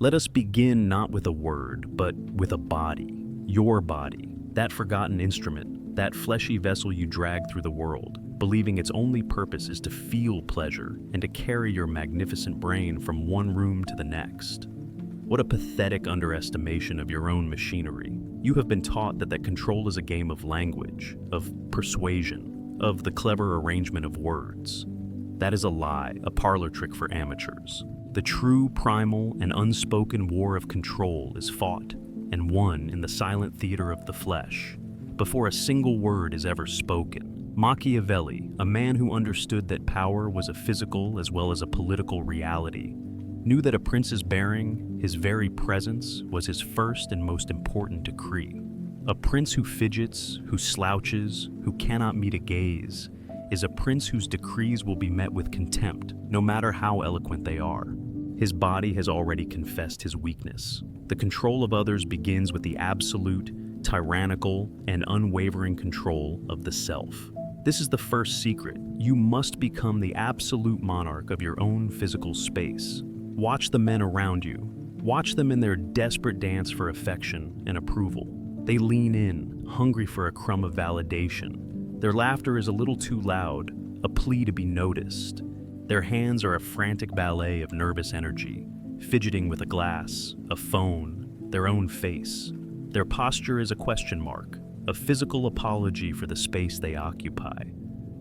Let us begin not with a word, but with a body, your body, that forgotten instrument, that fleshy vessel you drag through the world, believing its only purpose is to feel pleasure and to carry your magnificent brain from one room to the next. What a pathetic underestimation of your own machinery. You have been taught that control is a game of language, of persuasion, of the clever arrangement of words. That is a lie, a parlor trick for amateurs. The true, primal, and unspoken war of control is fought and won in the silent theater of the flesh, before a single word is ever spoken. Machiavelli, a man who understood that power was a physical as well as a political reality, knew that a prince's bearing, his very presence, was his first and most important decree. A prince who fidgets, who slouches, who cannot meet a gaze, is a prince whose decrees will be met with contempt, no matter how eloquent they are. His body has already confessed his weakness. The control of others begins with the absolute, tyrannical, and unwavering control of the self. This is the first secret. You must become the absolute monarch of your own physical space. Watch the men around you. Watch them in their desperate dance for affection and approval. They lean in, hungry for a crumb of validation. Their laughter is a little too loud, a plea to be noticed. Their hands are a frantic ballet of nervous energy, fidgeting with a glass, a phone, their own face. Their posture is a question mark, a physical apology for the space they occupy.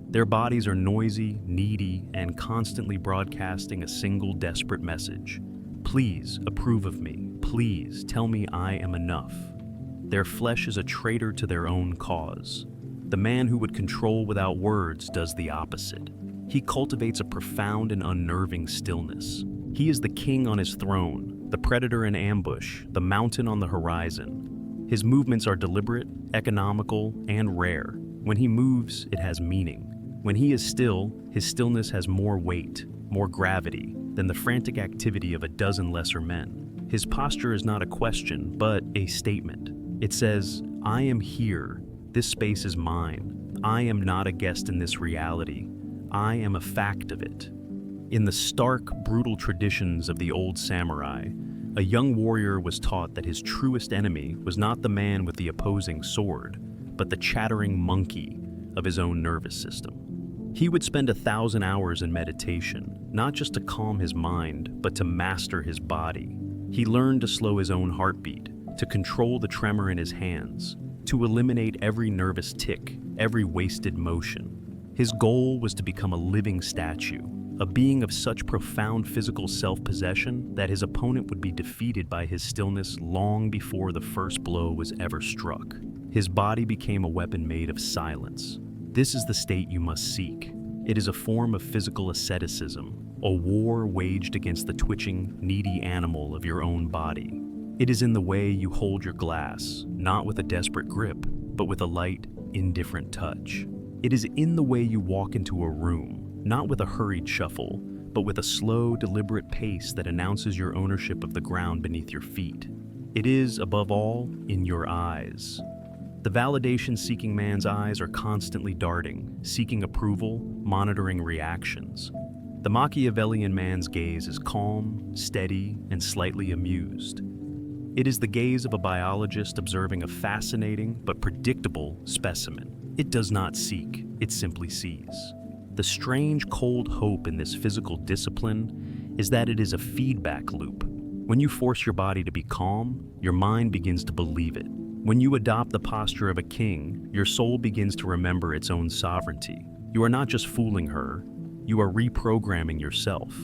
Their bodies are noisy, needy, and constantly broadcasting a single desperate message. Please approve of me. Please tell me I am enough. Their flesh is a traitor to their own cause. The man who would control without words does the opposite. He cultivates a profound and unnerving stillness. He is the king on his throne, the predator in ambush, the mountain on the horizon. His movements are deliberate, economical, and rare. When he moves, it has meaning. When he is still, his stillness has more weight, more gravity, than the frantic activity of a dozen lesser men. His posture is not a question, but a statement. It says, I am here. This space is mine. I am not a guest in this reality. I am a fact of it. In the stark, brutal traditions of the old samurai, a young warrior was taught that his truest enemy was not the man with the opposing sword, but the chattering monkey of his own nervous system. He would spend 1,000 hours in meditation, not just to calm his mind, but to master his body. He learned to slow his own heartbeat, to control the tremor in his hands, to eliminate every nervous tick, every wasted motion. His goal was to become a living statue, a being of such profound physical self-possession that his opponent would be defeated by his stillness long before the first blow was ever struck. His body became a weapon made of silence. This is the state you must seek. It is a form of physical asceticism, a war waged against the twitching, needy animal of your own body. It is in the way you hold your glass, not with a desperate grip, but with a light, indifferent touch. It is in the way you walk into a room, not with a hurried shuffle, but with a slow, deliberate pace that announces your ownership of the ground beneath your feet. It is, above all, in your eyes. The validation-seeking man's eyes are constantly darting, seeking approval, monitoring reactions. The Machiavellian man's gaze is calm, steady, and slightly amused. It is the gaze of a biologist observing a fascinating but predictable specimen. It does not seek, it simply sees. The strange, cold hope in this physical discipline is that it is a feedback loop. When you force your body to be calm, your mind begins to believe it. When you adopt the posture of a king, your soul begins to remember its own sovereignty. You are not just fooling her, you are reprogramming yourself.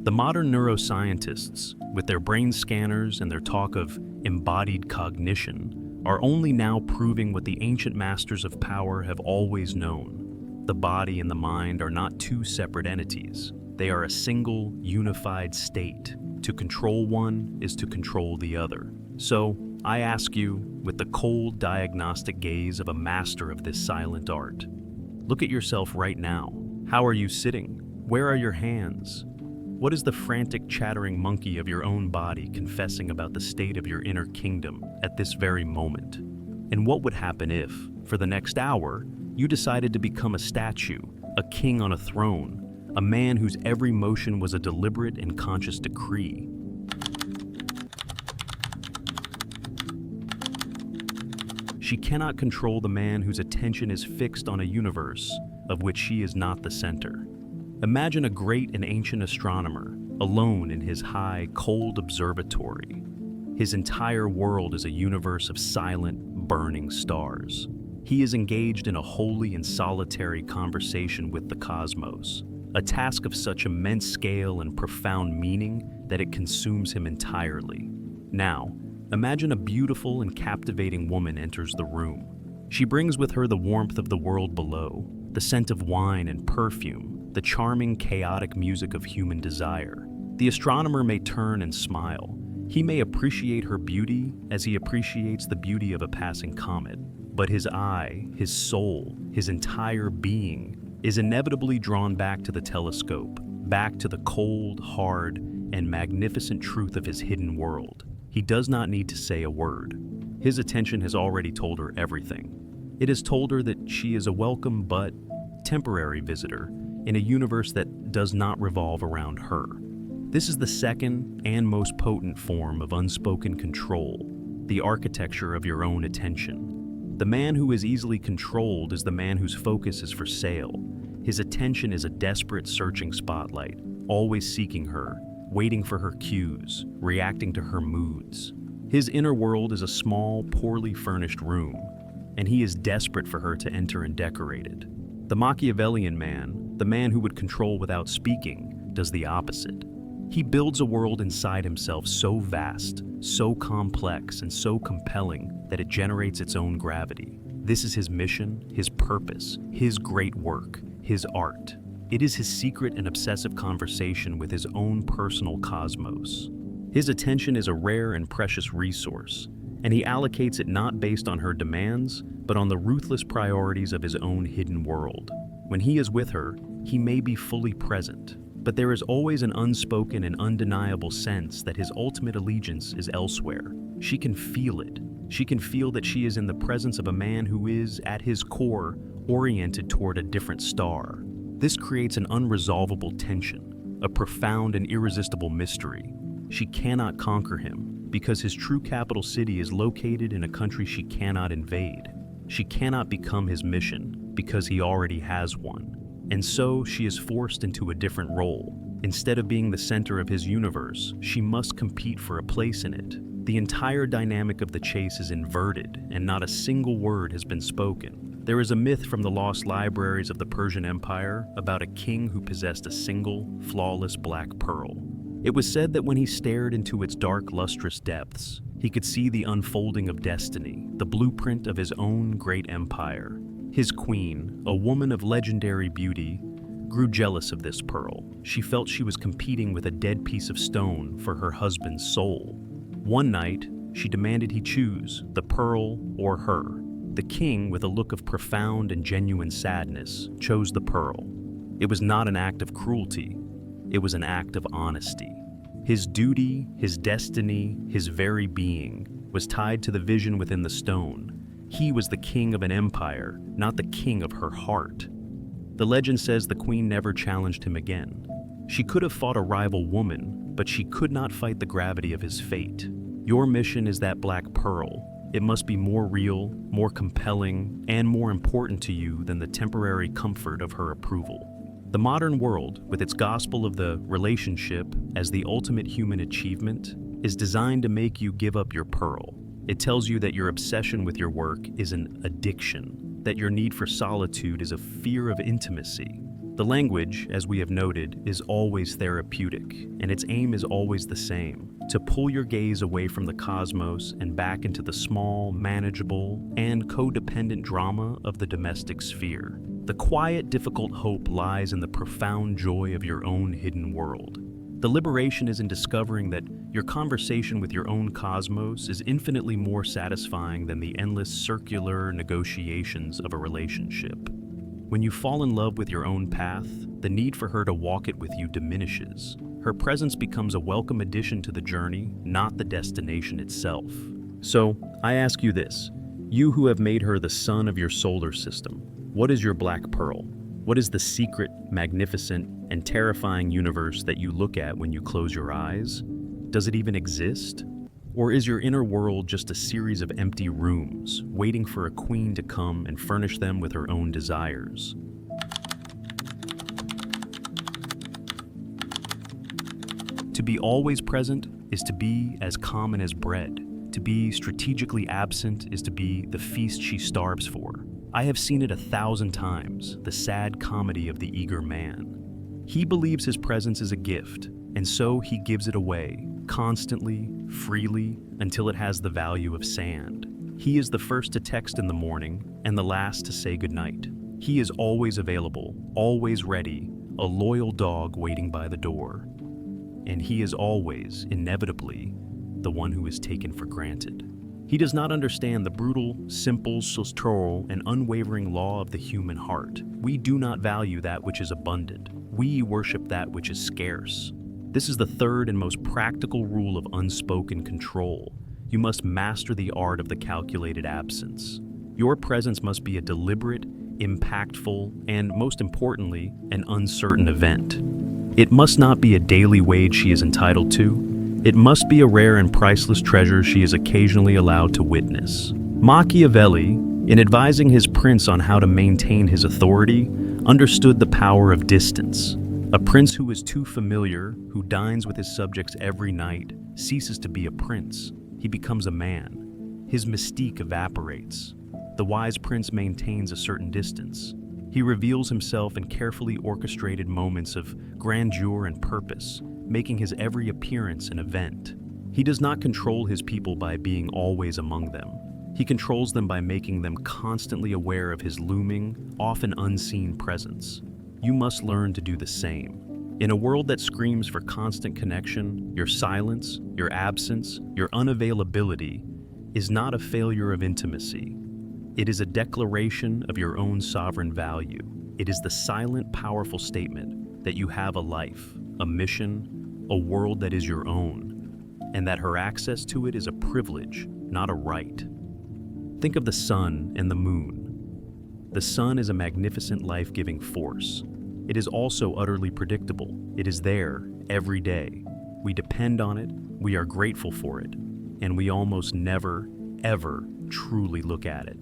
The modern neuroscientists, with their brain scanners and their talk of embodied cognition, are only now proving what the ancient masters of power have always known. The body and the mind are not two separate entities. They are a single, unified state. To control one is to control the other. So, I ask you, with the cold, diagnostic gaze of a master of this silent art, look at yourself right now. How are you sitting? Where are your hands? What is the frantic, chattering monkey of your own body confessing about the state of your inner kingdom at this very moment? And what would happen if, for the next hour, you decided to become a statue, a king on a throne, a man whose every motion was a deliberate and conscious decree? She cannot control the man whose attention is fixed on a universe of which she is not the center. Imagine a great and ancient astronomer, alone in his high, cold observatory. His entire world is a universe of silent, burning stars. He is engaged in a holy and solitary conversation with the cosmos, a task of such immense scale and profound meaning that it consumes him entirely. Now, imagine a beautiful and captivating woman enters the room. She brings with her the warmth of the world below, the scent of wine and perfume, the charming, chaotic music of human desire. The astronomer may turn and smile. He may appreciate her beauty as he appreciates the beauty of a passing comet. But his eye, his soul, his entire being is inevitably drawn back to the telescope, back to the cold, hard, and magnificent truth of his hidden world. He does not need to say a word. His attention has already told her everything. It has told her that she is a welcome but temporary visitor in a universe that does not revolve around her. This is the second and most potent form of unspoken control, the architecture of your own attention. The man who is easily controlled is the man whose focus is for sale. His attention is a desperate searching spotlight, always seeking her, waiting for her cues, reacting to her moods. His inner world is a small, poorly furnished room, and he is desperate for her to enter and decorate it. The Machiavellian man, the man who would control without speaking, does the opposite. He builds a world inside himself so vast, so complex, and so compelling that it generates its own gravity. This is his mission, his purpose, his great work, his art. It is his secret and obsessive conversation with his own personal cosmos. His attention is a rare and precious resource, and he allocates it not based on her demands, but on the ruthless priorities of his own hidden world. When he is with her, he may be fully present, but there is always an unspoken and undeniable sense that his ultimate allegiance is elsewhere. She can feel it. She can feel that she is in the presence of a man who is, at his core, oriented toward a different star. This creates an unresolvable tension, a profound and irresistible mystery. She cannot conquer him because his true capital city is located in a country she cannot invade. She cannot become his mission because he already has one. And so she is forced into a different role. Instead of being the center of his universe, she must compete for a place in it. The entire dynamic of the chase is inverted, and not a single word has been spoken. There is a myth from the lost libraries of the Persian Empire about a king who possessed a single, flawless black pearl. It was said that when he stared into its dark, lustrous depths, he could see the unfolding of destiny, the blueprint of his own great empire. His queen, a woman of legendary beauty, grew jealous of this pearl. She felt she was competing with a dead piece of stone for her husband's soul. One night, she demanded he choose the pearl or her. The king, with a look of profound and genuine sadness, chose the pearl. It was not an act of cruelty. It was an act of honesty. His duty, his destiny, his very being was tied to the vision within the stone. He was the king of an empire, not the king of her heart. The legend says the queen never challenged him again. She could have fought a rival woman, but she could not fight the gravity of his fate. Your mission is that black pearl. It must be more real, more compelling, and more important to you than the temporary comfort of her approval. The modern world, with its gospel of the relationship as the ultimate human achievement, is designed to make you give up your pearl. It tells you that your obsession with your work is an addiction, that your need for solitude is a fear of intimacy. The language, as we have noted, is always therapeutic, and its aim is always the same: to pull your gaze away from the cosmos and back into the small, manageable, and codependent drama of the domestic sphere. The quiet, difficult hope lies in the profound joy of your own hidden world. The liberation is in discovering that your conversation with your own cosmos is infinitely more satisfying than the endless circular negotiations of a relationship. When you fall in love with your own path, the need for her to walk it with you diminishes. Her presence becomes a welcome addition to the journey, not the destination itself. So, I ask you this, you who have made her the sun of your solar system, what is your black pearl? What is the secret, magnificent, and terrifying universe that you look at when you close your eyes? Does it even exist? Or is your inner world just a series of empty rooms, waiting for a queen to come and furnish them with her own desires? To be always present is to be as common as bread. To be strategically absent is to be the feast she starves for. I have seen it 1,000 times, the sad comedy of the eager man. He believes his presence is a gift, and so he gives it away, constantly, freely, until it has the value of sand. He is the first to text in the morning, and the last to say goodnight. He is always available, always ready, a loyal dog waiting by the door. And he is always, inevitably, the one who is taken for granted. He does not understand the brutal, simple, structural, and unwavering law of the human heart. We do not value that which is abundant. We worship that which is scarce. This is the third and most practical rule of unspoken control. You must master the art of the calculated absence. Your presence must be a deliberate, impactful, and most importantly, an uncertain event. It must not be a daily wage she is entitled to. It must be a rare and priceless treasure she is occasionally allowed to witness. Machiavelli, in advising his prince on how to maintain his authority, understood the power of distance. A prince who is too familiar, who dines with his subjects every night, ceases to be a prince. He becomes a man. His mystique evaporates. The wise prince maintains a certain distance. He reveals himself in carefully orchestrated moments of grandeur and purpose, making his every appearance an event. He does not control his people by being always among them. He controls them by making them constantly aware of his looming, often unseen presence. You must learn to do the same. In a world that screams for constant connection, your silence, your absence, your unavailability is not a failure of intimacy. It is a declaration of your own sovereign value. It is the silent, powerful statement that you have a life, a mission, a world that is your own, and that her access to it is a privilege, not a right. Think of the sun and the moon. The sun is a magnificent life-giving force. It is also utterly predictable. It is there every day. We depend on it, we are grateful for it, and we almost never, ever truly look at it.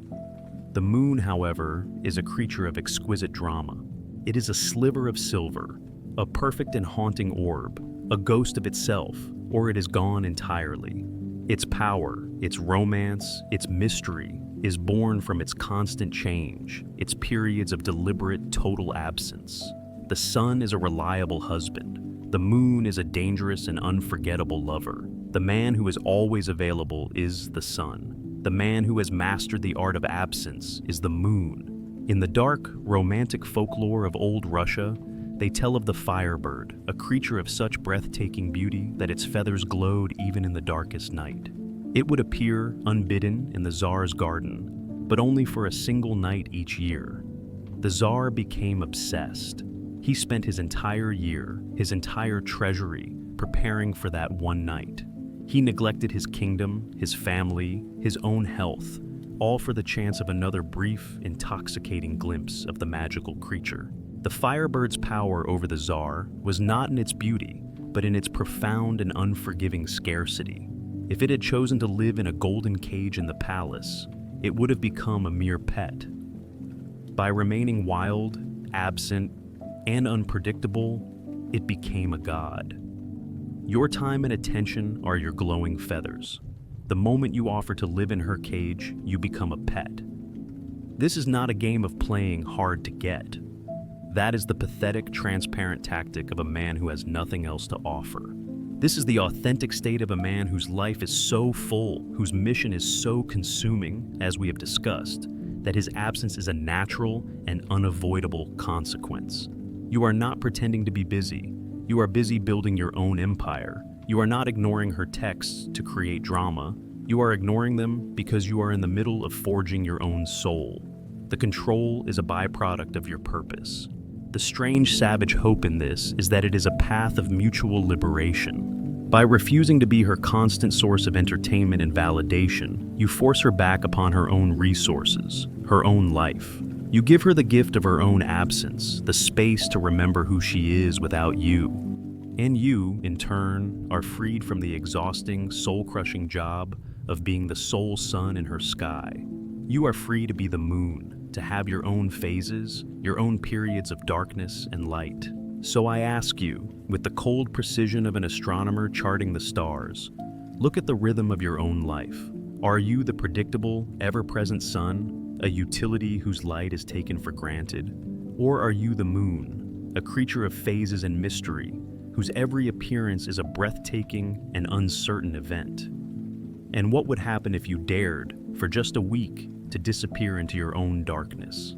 The moon, however, is a creature of exquisite drama. It is a sliver of silver, a perfect and haunting orb, a ghost of itself, or it is gone entirely. Its power, its romance, its mystery is born from its constant change, its periods of deliberate, total absence. The sun is a reliable husband. The moon is a dangerous and unforgettable lover. The man who is always available is the sun. The man who has mastered the art of absence is the moon. In the dark, romantic folklore of old Russia, they tell of the firebird, a creature of such breathtaking beauty that its feathers glowed even in the darkest night. It would appear unbidden in the Tsar's garden, but only for a single night each year. The Tsar became obsessed. He spent his entire year, his entire treasury, preparing for that one night. He neglected his kingdom, his family, his own health, all for the chance of another brief, intoxicating glimpse of the magical creature. The firebird's power over the Tsar was not in its beauty, but in its profound and unforgiving scarcity. If it had chosen to live in a golden cage in the palace, it would have become a mere pet. By remaining wild, absent, and unpredictable, it became a god. Your time and attention are your glowing feathers. The moment you offer to live in her cage, you become a pet. This is not a game of playing hard to get. That is the pathetic, transparent tactic of a man who has nothing else to offer. This is the authentic state of a man whose life is so full, whose mission is so consuming, as we have discussed, that his absence is a natural and unavoidable consequence. You are not pretending to be busy. You are busy building your own empire. You are not ignoring her texts to create drama. You are ignoring them because you are in the middle of forging your own soul. The control is a byproduct of your purpose. The strange, savage hope in this is that it is a path of mutual liberation. By refusing to be her constant source of entertainment and validation, you force her back upon her own resources, her own life. You give her the gift of her own absence, the space to remember who she is without you. And you, in turn, are freed from the exhausting, soul-crushing job of being the sole sun in her sky. You are free to be the moon, to have your own phases, your own periods of darkness and light. So I ask you, with the cold precision of an astronomer charting the stars, look at the rhythm of your own life. Are you the predictable, ever-present sun, a utility whose light is taken for granted? Or are you the moon, a creature of phases and mystery, whose every appearance is a breathtaking and uncertain event? And what would happen if you dared, for just a week, to disappear into your own darkness?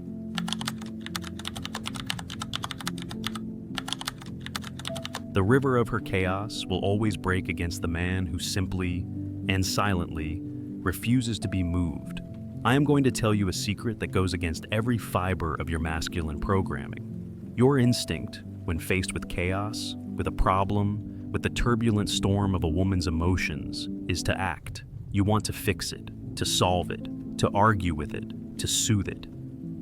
The river of her chaos will always break against the man who simply and silently refuses to be moved. I am going to tell you a secret that goes against every fiber of your masculine programming. Your instinct, when faced with chaos, with a problem, with the turbulent storm of a woman's emotions, is to act. You want to fix it, to solve it, to argue with it, to soothe it.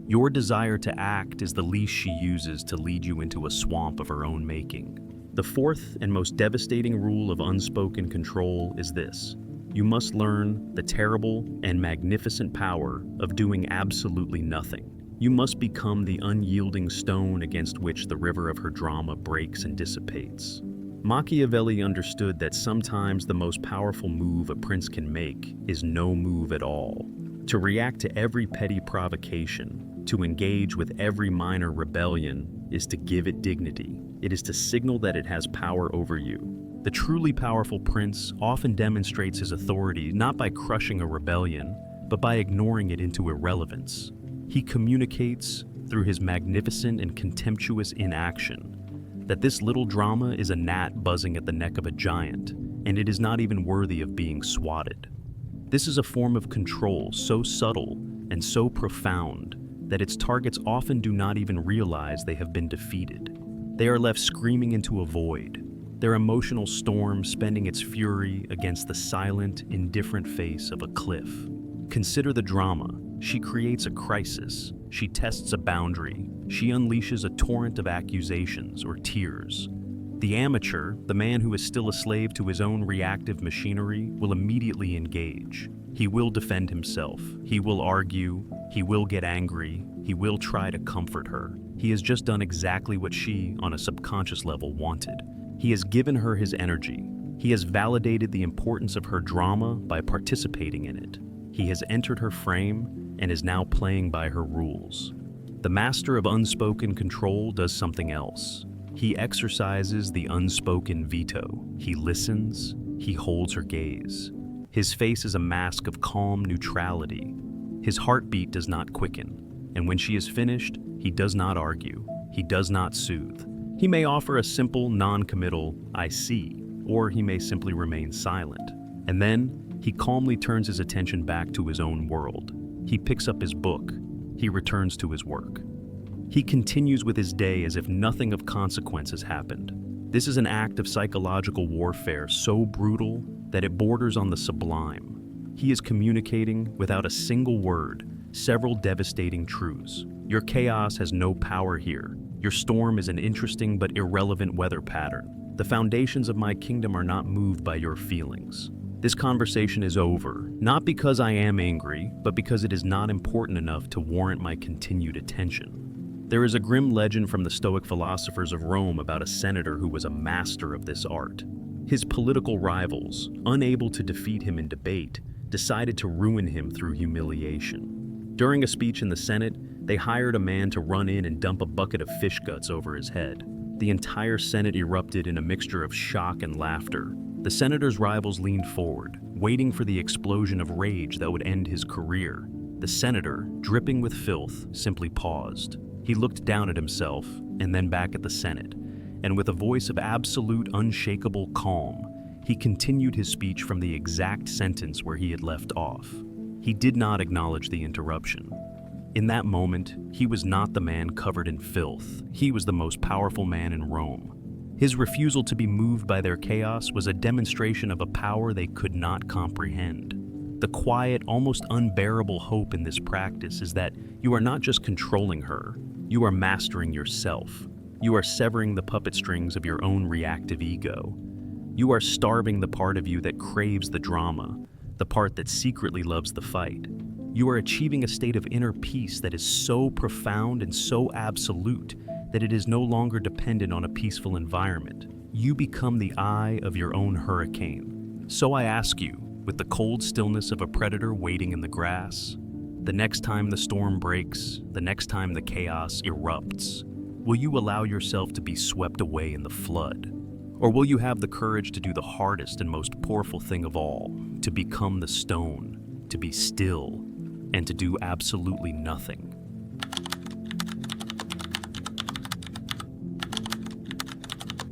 Your desire to act is the leash she uses to lead you into a swamp of her own making. The fourth and most devastating rule of unspoken control is this: you must learn the terrible and magnificent power of doing absolutely nothing. You must become the unyielding stone against which the river of her drama breaks and dissipates. Machiavelli understood that sometimes the most powerful move a prince can make is no move at all. To react to every petty provocation, to engage with every minor rebellion, is to give it dignity. It is to signal that it has power over you. The truly powerful prince often demonstrates his authority not by crushing a rebellion, but by ignoring it into irrelevance. He communicates, through his magnificent and contemptuous inaction, that this little drama is a gnat buzzing at the neck of a giant, and it is not even worthy of being swatted. This is a form of control so subtle and so profound that its targets often do not even realize they have been defeated. They are left screaming into a void, their emotional storm spending its fury against the silent, indifferent face of a cliff. Consider the drama. She creates a crisis. She tests a boundary. She unleashes a torrent of accusations or tears. The amateur, the man who is still a slave to his own reactive machinery, will immediately engage. He will defend himself. He will argue. He will get angry. He will try to comfort her. He has just done exactly what she, on a subconscious level, wanted. He has given her his energy. He has validated the importance of her drama by participating in it. He has entered her frame and is now playing by her rules. The master of unspoken control does something else. He exercises the unspoken veto. He listens. He holds her gaze. His face is a mask of calm neutrality. His heartbeat does not quicken. And when she is finished, he does not argue. He does not soothe. He may offer a simple, non-committal, "I see," or he may simply remain silent. And then, he calmly turns his attention back to his own world. He picks up his book. He returns to his work. He continues with his day as if nothing of consequence has happened. This is an act of psychological warfare so brutal that it borders on the sublime. He is communicating, without a single word, several devastating truths. Your chaos has no power here. Your storm is an interesting but irrelevant weather pattern. The foundations of my kingdom are not moved by your feelings. This conversation is over, not because I am angry, but because it is not important enough to warrant my continued attention. There is a grim legend from the Stoic philosophers of Rome about a senator who was a master of this art. His political rivals, unable to defeat him in debate, decided to ruin him through humiliation. During a speech in the Senate, they hired a man to run in and dump a bucket of fish guts over his head. The entire Senate erupted in a mixture of shock and laughter. The senator's rivals leaned forward, waiting for the explosion of rage that would end his career. The senator, dripping with filth, simply paused. He looked down at himself, and then back at the Senate, and with a voice of absolute, unshakable calm, he continued his speech from the exact sentence where he had left off. He did not acknowledge the interruption. In that moment, he was not the man covered in filth. He was the most powerful man in Rome. His refusal to be moved by their chaos was a demonstration of a power they could not comprehend. The quiet, almost unbearable hope in this practice is that you are not just controlling her, you are mastering yourself. You are severing the puppet strings of your own reactive ego. You are starving the part of you that craves the drama, the part that secretly loves the fight. You are achieving a state of inner peace that is so profound and so absolute that it is no longer dependent on a peaceful environment. You become the eye of your own hurricane. So I ask you, with the cold stillness of a predator waiting in the grass, the next time the storm breaks, the next time the chaos erupts, will you allow yourself to be swept away in the flood? Or will you have the courage to do the hardest and most powerful thing of all, to become the stone, to be still, and to do absolutely nothing?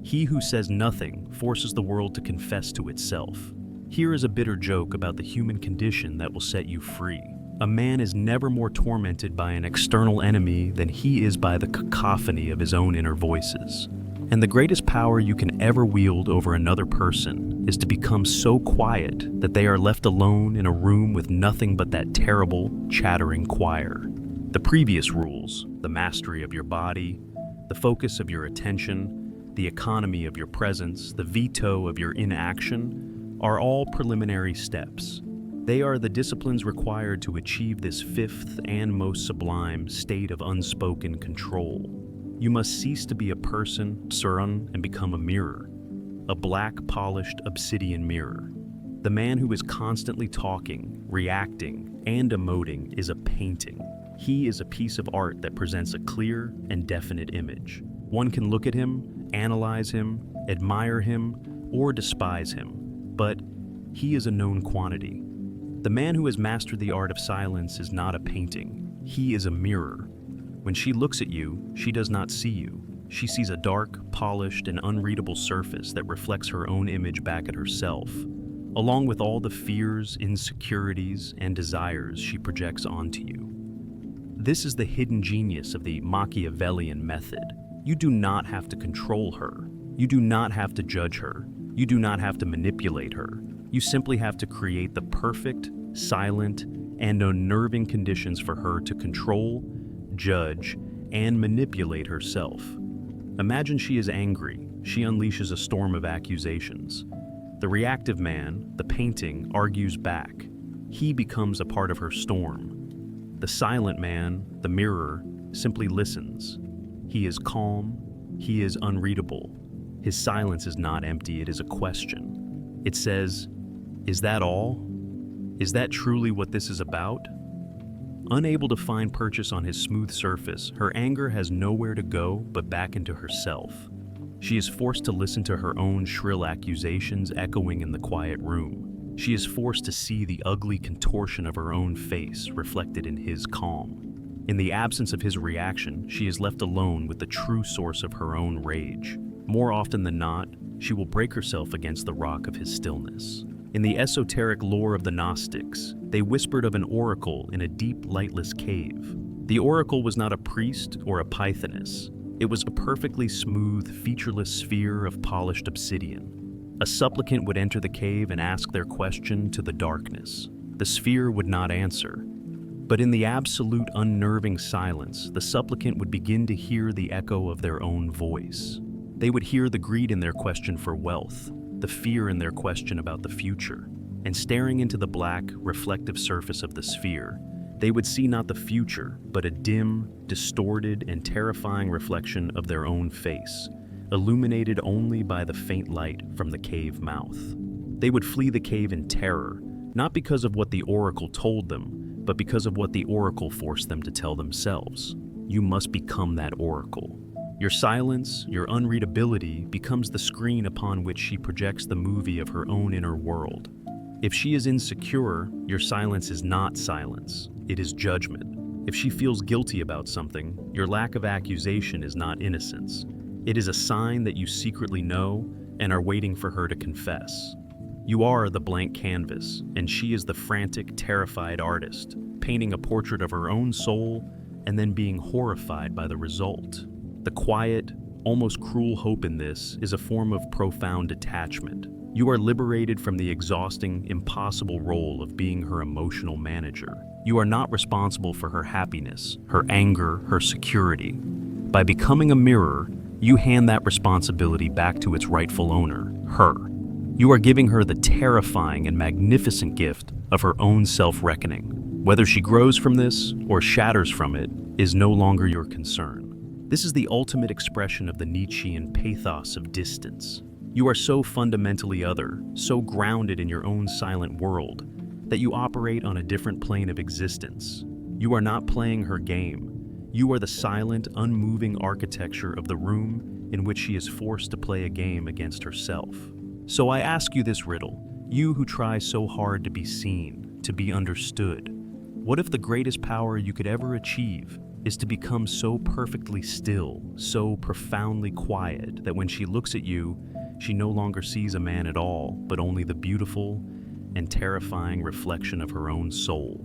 He who says nothing forces the world to confess to itself. Here is a bitter joke about the human condition that will set you free. A man is never more tormented by an external enemy than he is by the cacophony of his own inner voices. And the greatest power you can ever wield over another person is to become so quiet that they are left alone in a room with nothing but that terrible, chattering choir. The previous rules, the mastery of your body, the focus of your attention, the economy of your presence, the veto of your inaction, are all preliminary steps. They are the disciplines required to achieve this fifth and most sublime state of unspoken control. You must cease to be a person, surun, and become a mirror, a black, polished obsidian mirror. The man who is constantly talking, reacting, and emoting is a painting. He is a piece of art that presents a clear and definite image. One can look at him, analyze him, admire him, or despise him, but he is a known quantity. The man who has mastered the art of silence is not a painting. He is a mirror. When she looks at you, she does not see you. She sees a dark, polished, and unreadable surface that reflects her own image back at herself, along with all the fears, insecurities, and desires she projects onto you. This is the hidden genius of the Machiavellian method. You do not have to control her. You do not have to judge her. You do not have to manipulate her. You simply have to create the perfect, silent, and unnerving conditions for her to control, judge, and manipulate herself. Imagine she is angry. She unleashes a storm of accusations. The reactive man, the painting, argues back. He becomes a part of her storm. The silent man, the mirror, simply listens. He is calm. He is unreadable. His silence is not empty, it is a question. It says, "Is that all? Is that truly what this is about?" Unable to find purchase on his smooth surface, her anger has nowhere to go but back into herself. She is forced to listen to her own shrill accusations echoing in the quiet room. She is forced to see the ugly contortion of her own face reflected in his calm. In the absence of his reaction, she is left alone with the true source of her own rage. More often than not, she will break herself against the rock of his stillness. In the esoteric lore of the Gnostics, they whispered of an oracle in a deep, lightless cave. The oracle was not a priest or a pythoness. It was a perfectly smooth, featureless sphere of polished obsidian. A supplicant would enter the cave and ask their question to the darkness. The sphere would not answer. But in the absolute, unnerving silence, the supplicant would begin to hear the echo of their own voice. They would hear the greed in their question for wealth, the fear in their question about the future, and staring into the black, reflective surface of the sphere, they would see not the future, but a dim, distorted, and terrifying reflection of their own face, illuminated only by the faint light from the cave mouth. They would flee the cave in terror, not because of what the oracle told them, but because of what the oracle forced them to tell themselves. You must become that oracle. Your silence, your unreadability, becomes the screen upon which she projects the movie of her own inner world. If she is insecure, your silence is not silence, it is judgment. If she feels guilty about something, your lack of accusation is not innocence. It is a sign that you secretly know and are waiting for her to confess. You are the blank canvas, and she is the frantic, terrified artist, painting a portrait of her own soul and then being horrified by the result. The quiet, almost cruel hope in this is a form of profound detachment. You are liberated from the exhausting, impossible role of being her emotional manager. You are not responsible for her happiness, her anger, her security. By becoming a mirror, You hand that responsibility back to its rightful owner, her. You are giving her the terrifying and magnificent gift of her own self-reckoning. Whether she grows from this or shatters from it is no longer your concern. This is the ultimate expression of the Nietzschean pathos of distance. You are so fundamentally other, so grounded in your own silent world, that you operate on a different plane of existence. You are not playing her game. You are the silent, unmoving architecture of the room in which she is forced to play a game against herself. So I ask you this riddle, you who try so hard to be seen, to be understood. What if the greatest power you could ever achieve is to become so perfectly still, so profoundly quiet, that when she looks at you, she no longer sees a man at all, but only the beautiful and terrifying reflection of her own soul?